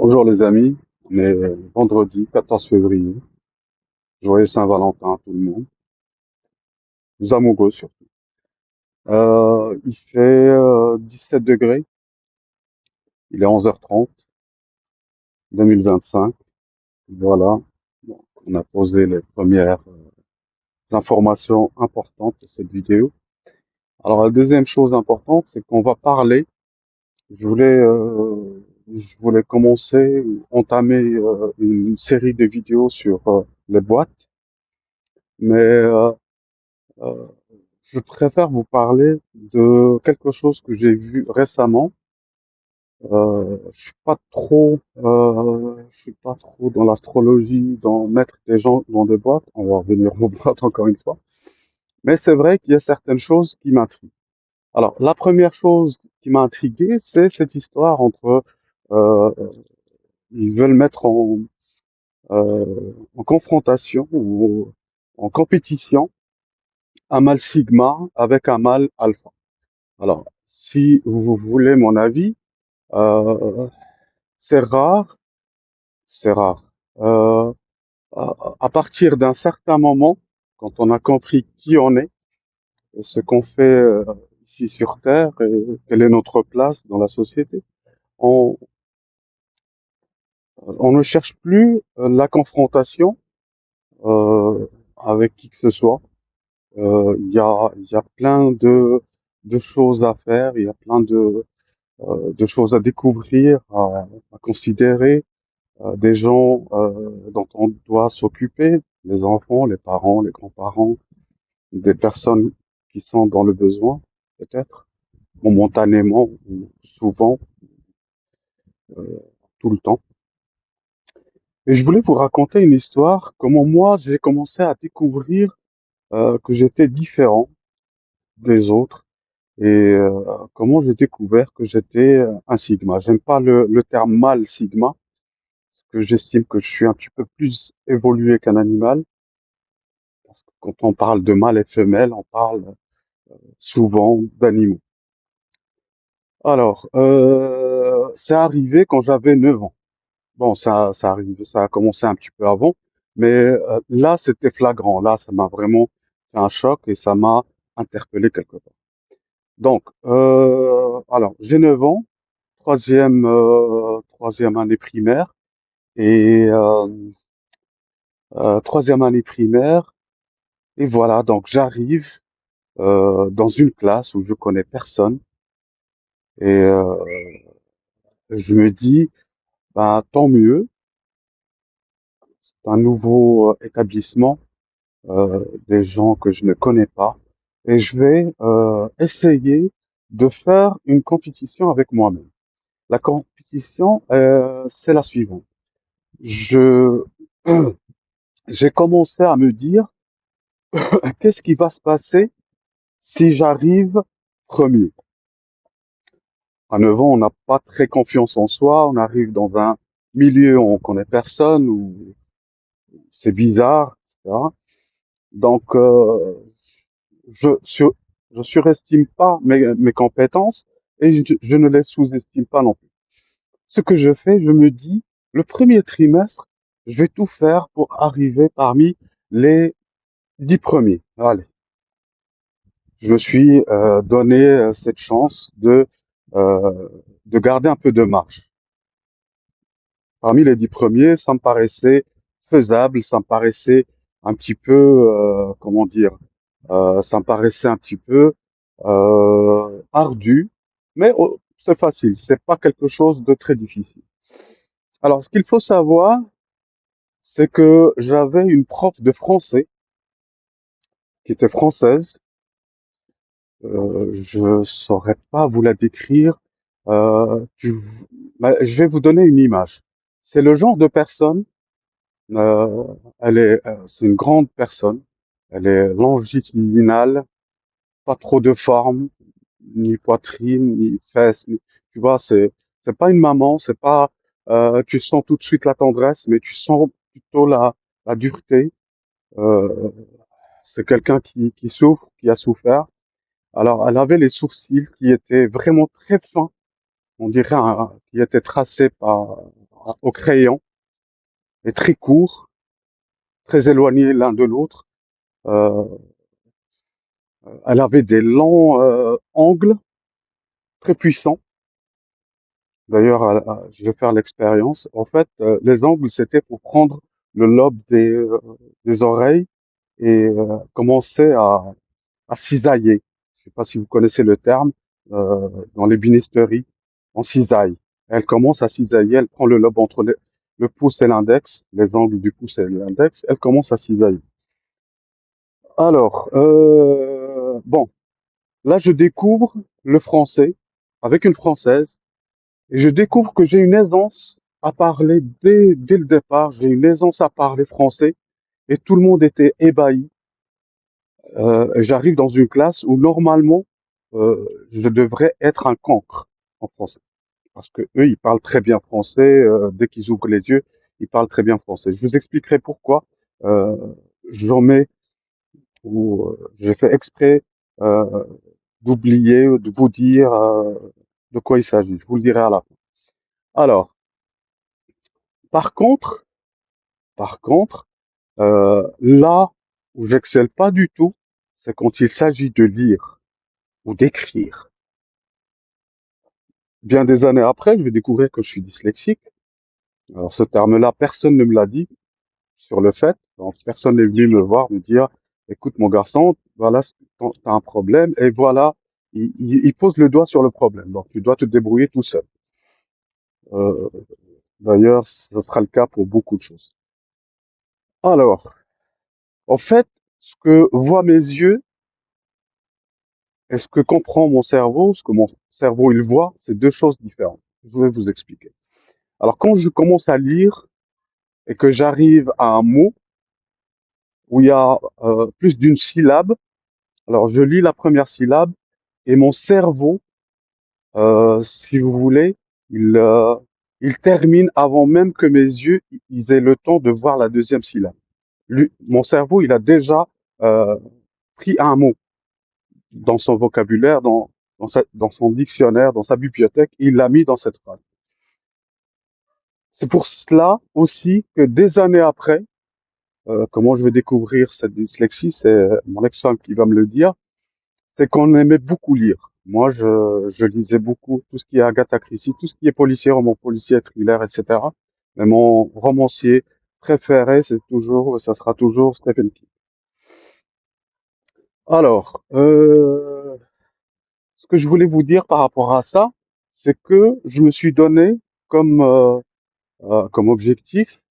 Bonjour les amis, on est vendredi 14 février. Joyeux Saint-Valentin à tout le monde, aux amoureux surtout. Il fait 17 degrés, il est 11h30, 2025. Voilà, donc, on a posé les premières informations importantes de cette vidéo. Alors la deuxième chose importante, c'est qu'on va parler. Je voulais, euh, je voulais commencer, entamer une série de vidéos sur les boîtes, mais euh, je préfère vous parler de quelque chose que j'ai vu récemment. Je suis pas trop dans l'astrologie, dans mettre des gens dans des boîtes. On va revenir aux boîtes encore une fois. Mais c'est vrai qu'il y a certaines choses qui m'intriguent. Alors, la première chose qui m'a intrigué, c'est cette histoire entre, euh, ils veulent mettre en confrontation ou en compétition un mâle sigma avec un mâle alpha. Alors, si vous voulez mon avis, euh, c'est rare, c'est rare. Euh, à partir d'un certain moment, quand on a compris qui on est, ce qu'on fait ici sur Terre et quelle est notre place dans la société, on, on ne cherche plus la confrontation euh, avec qui que ce soit. Il y a plein de choses à faire, il y a plein de choses à découvrir, à considérer, des gens dont on doit s'occuper, les enfants, les parents, les grands-parents, des personnes qui sont dans le besoin, peut-être, momentanément ou souvent, euh, tout le temps. Et je voulais vous raconter une histoire, comment moi j'ai commencé à découvrir que j'étais différent des autres et comment j'ai découvert que j'étais un sigma. J'aime pas le terme mâle sigma, parce que j'estime que je suis un petit peu plus évolué qu'un animal. Parce que quand on parle de mâle et femelle, on parle souvent d'animaux. Alors, c'est arrivé quand j'avais 9 ans. Bon, ça arrive, ça a commencé un petit peu avant, mais là, c'était flagrant. Là, ça m'a vraiment fait un choc et ça m'a interpellé quelque part. Donc, alors, j'ai 9 ans, troisième année primaire, et troisième année primaire, et voilà, donc j'arrive dans une classe où je connais personne, et je me dis, bah, tant mieux, c'est un nouveau établissement, des gens que je ne connais pas, et je vais essayer de faire une compétition avec moi-même. La compétition, c'est la suivante. Je, j'ai commencé à me dire, qu'est-ce qui va se passer si j'arrive premier? À 9 ans, on n'a pas très confiance en soi, on arrive dans un milieu où on connaît personne, où c'est bizarre, etc. Donc, je, sur- je surestime pas mes compétences et je ne les sous-estime pas non plus. Ce que je fais, je me dis, le premier trimestre, je vais tout faire pour arriver parmi les 10 premiers. Allez, je me suis donné cette chance euh, de garder un peu de marge. Parmi les 10 premiers, ça me paraissait faisable, ça me paraissait un petit peu, comment dire, ça me paraissait un petit peu ardu, mais oh, c'est facile, c'est pas quelque chose de très difficile. Alors, ce qu'il faut savoir, c'est que j'avais une prof de français qui était française. Je saurais pas vous la décrire. Bah, je vais vous donner une image. C'est le genre de personne. Euh, c'est une grande personne. Elle est longitudinale, pas trop de forme, ni poitrine, ni fesses. Tu vois, c'est pas une maman, c'est pas. Tu sens tout de suite la tendresse, mais tu sens plutôt la dureté. Euh, c'est quelqu'un qui souffre, qui a souffert. Alors, elle avait les sourcils qui étaient vraiment très fins, on dirait qui était tracé au crayon, et très court, très éloignés l'un de l'autre. Euh, Elle avait des longs angles très puissants. D'ailleurs, je vais faire l'expérience. En fait, les angles, c'était pour prendre le lobe des oreilles et commencer à cisailler. Je ne sais pas si vous connaissez le terme, dans l'ébénisterie, on cisaille. Elle commence à cisailler, elle prend le lobe entre le pouce et l'index, les angles du pouce et l'index, elle commence à cisailler. Alors, bon, là, je découvre le français avec une française et je découvre que j'ai une aisance à parler dès le départ. J'ai une aisance à parler français et tout le monde était ébahi. J'arrive dans une classe où normalement je devrais être un cancre en français parce que eux, ils parlent très bien français. Dès qu'ils ouvrent les yeux, ils parlent très bien français. Je vous expliquerai pourquoi. Euh, J'en mets ou j'ai fait exprès euh, d'oublier, de vous dire de quoi il s'agit. Je vous le dirai à la fin. Alors, par contre, là où j'excelle pas du tout, c'est quand il s'agit de lire ou d'écrire. Bien des années après, je vais découvrir que je suis dyslexique. Alors, ce terme-là, personne ne me l'a dit sur le fait. Donc, personne n'est venu me voir, me dire, écoute, mon garçon, voilà, t'as un problème, et voilà, il pose le doigt sur le problème. Donc, tu dois te débrouiller tout seul. Euh, D'ailleurs, ce sera le cas pour beaucoup de choses. Alors, en fait, ce que voient mes yeux et ce que comprend mon cerveau, ce que mon cerveau il voit, c'est deux choses différentes. Je vais vous expliquer. Alors, quand je commence à lire et que j'arrive à un mot où il y a plus d'une syllabe, alors je lis la première syllabe et mon cerveau, si vous voulez, il, euh, il termine avant même que mes yeux ils aient le temps de voir la deuxième syllabe. Mon cerveau, il a déjà euh, pris un mot dans son vocabulaire, dans son dictionnaire, dans sa bibliothèque, et il l'a mis dans cette phrase. C'est pour cela aussi que des années après, comment je vais découvrir cette dyslexie, c'est mon ex-femme qui va me le dire, c'est qu'on aimait beaucoup lire. Moi, je lisais beaucoup tout ce qui est Agatha Christie, tout ce qui est policier, roman policier, thriller, etc. Mais mon romancier préféré, ça sera toujours Stephen King. Alors, ce que je voulais vous dire par rapport à ça, c'est que je me suis donné comme objectif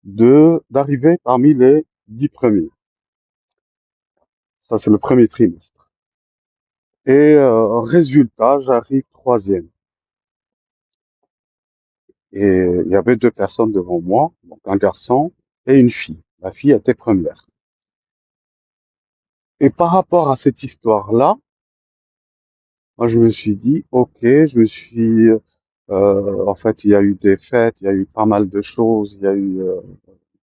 d'arriver parmi les 10 premiers. Ça, c'est le premier trimestre. Et résultat, j'arrive troisième. Et il y avait deux personnes devant moi, donc un garçon et une fille. La fille était première. Et par rapport à cette histoire-là, moi, je me suis dit, ok, en fait, il y a eu des fêtes, il y a eu pas mal de choses, il y a eu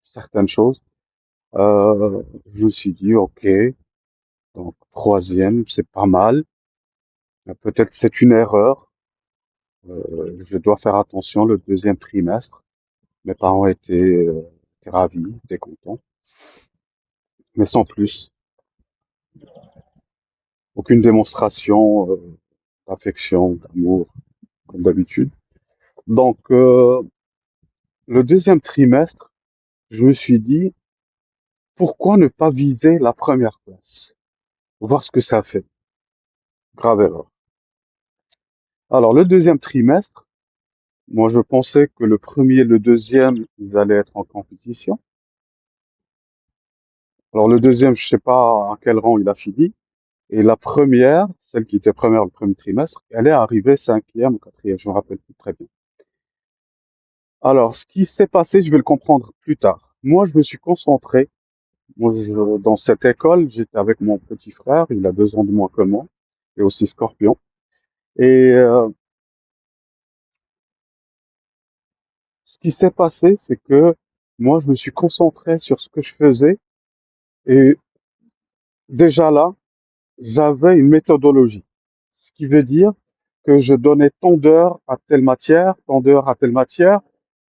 certaines choses. Je me suis dit, ok, donc troisième, c'est pas mal. Peut-être c'est une erreur. Je dois faire attention le deuxième trimestre. Mes parents étaient ravis, étaient contents, mais sans plus. Aucune démonstration d'affection, d'amour, comme d'habitude. Donc, le deuxième trimestre, je me suis dit, pourquoi ne pas viser la première place? Voir ce que ça fait. Grave erreur. Alors, le deuxième trimestre, moi, je pensais que le premier et le deuxième, ils allaient être en compétition. Alors, le deuxième, je sais pas à quel rang il a fini. Et la première, celle qui était première le premier trimestre, elle est arrivée cinquième ou quatrième, je me rappelle plus très bien. Alors, ce qui s'est passé, je vais le comprendre plus tard. Moi, je me suis concentré. Dans cette école, j'étais avec mon petit frère, il a 2 ans de moins que moi, et aussi Scorpion. Et ce qui s'est passé, c'est que moi, je me suis concentré sur ce que je faisais, et déjà là, j'avais une méthodologie. Ce qui veut dire que je donnais tant d'heures à telle matière, tant d'heures à telle matière,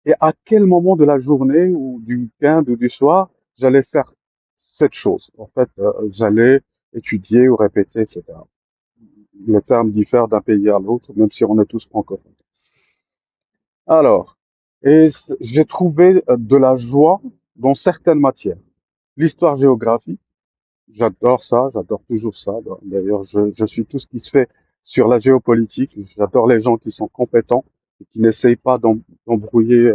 et à quel moment de la journée ou du week-end ou du soir, j'allais faire cette chose. En fait, j'allais étudier ou répéter, etc. Les termes diffèrent d'un pays à l'autre, même si on est tous francophones. Alors, j'ai trouvé de la joie dans certaines matières. L'histoire-géographie, j'adore ça, j'adore toujours ça. D'ailleurs, je suis tout ce qui se fait sur la géopolitique. J'adore les gens qui sont compétents et qui n'essayent pas d'embrouiller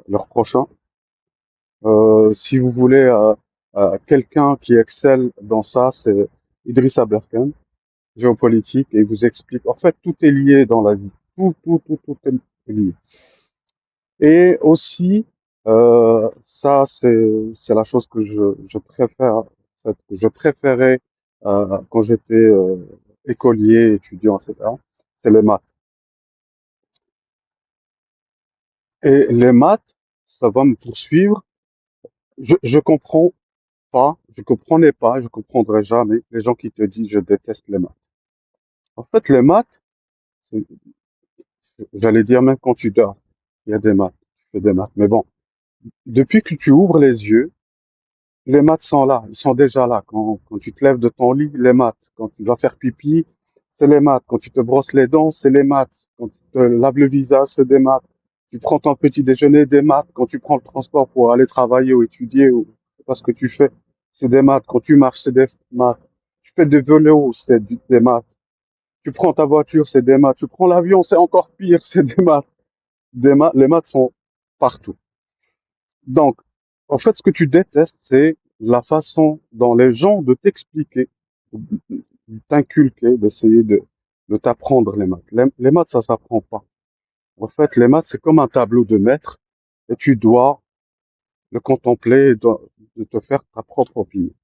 leurs prochains. Si vous voulez quelqu'un qui excelle dans ça, c'est Idrissa Berkane, géopolitique, et il vous explique. En fait, tout est lié dans la vie. Tout est lié. Et aussi, ça, c'est la chose que je préfère, en fait, que je préférais quand j'étais écolier, étudiant, etc. C'est les maths. Et les maths, ça va me poursuivre. Je comprends pas, je comprenais pas, je comprendrai jamais les gens qui te disent je déteste les maths. En fait, les maths, c'est- j'allais dire même quand tu dors, il y a des maths, tu fais des maths. Mais bon, depuis que tu ouvres les yeux, les maths sont là, ils sont déjà là. Quand tu te lèves de ton lit, les maths. Quand tu vas faire pipi, c'est les maths. Quand tu te brosses les dents, c'est les maths. Quand tu te laves le visage, c'est des maths. Tu prends ton petit déjeuner, des maths. Quand tu prends le transport pour aller travailler ou étudier ou je sais pas ce que tu fais, c'est des maths. Quand tu marches, c'est des maths. Tu fais des vélos, des maths. Tu prends ta voiture, c'est des maths. Tu prends l'avion, c'est encore pire, c'est des maths. Des maths. Les maths sont partout. Donc, en fait, ce que tu détestes, c'est la façon dont les gens de t'expliquer, de t'inculquer, d'essayer de t'apprendre les maths. Les maths, ça s'apprend pas. En fait, les maths, c'est comme un tableau de maître et tu dois le contempler et de te faire ta propre opinion.